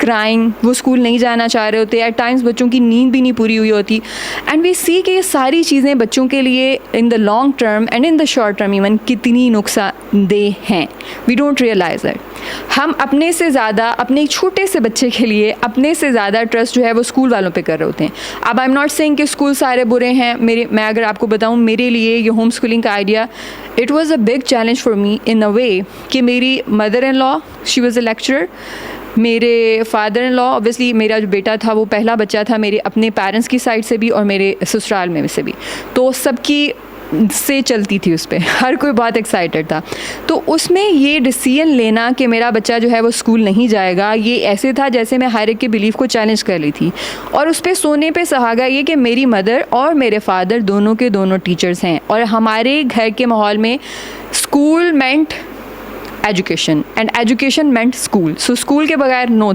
Crying, वो school नहीं जाना चाह रहे होते, एट टाइम्स बच्चों की नींद भी नहीं पूरी हुई होती, एंड वी सी कि ये सारी चीज़ें बच्चों के लिए in the long term and in the short term even कितनी नुकसानदेह हैं. We don't realise it. हम अपने से ज़्यादा अपने एक छोटे से बच्चे के लिए अपने से ज़्यादा ट्रस्ट जो है वो स्कूल वालों पे कर रहे होते हैं. अब आई एम नॉट सेइंग कि स्कूल सारे बुरे हैं. मैं अगर आपको बताऊं, मेरे लिए ये होम स्कूलिंग का idea, it was a big challenge for me in a way कि मेरी mother in law, she was a lecturer. मेरे फादर इन लॉ, ऑब्वियसली मेरा जो बेटा था वो पहला बच्चा था मेरे अपने पेरेंट्स की साइड से भी और मेरे ससुराल में से भी, तो सबकी से चलती थी उस पर, हर कोई बहुत एक्साइटेड था. तो उसमें ये डिसीजन लेना कि मेरा बच्चा जो है वो स्कूल नहीं जाएगा, ये ऐसे था जैसे मैं हर एक के बिलीफ को चैलेंज कर ली थी. और उस पर सोने पे सहागा ये कि मेरी मदर और मेरे फादर दोनों के दोनों टीचर्स हैं, और हमारे घर के माहौल में school meant education and education meant school. So school के बगैर नो था.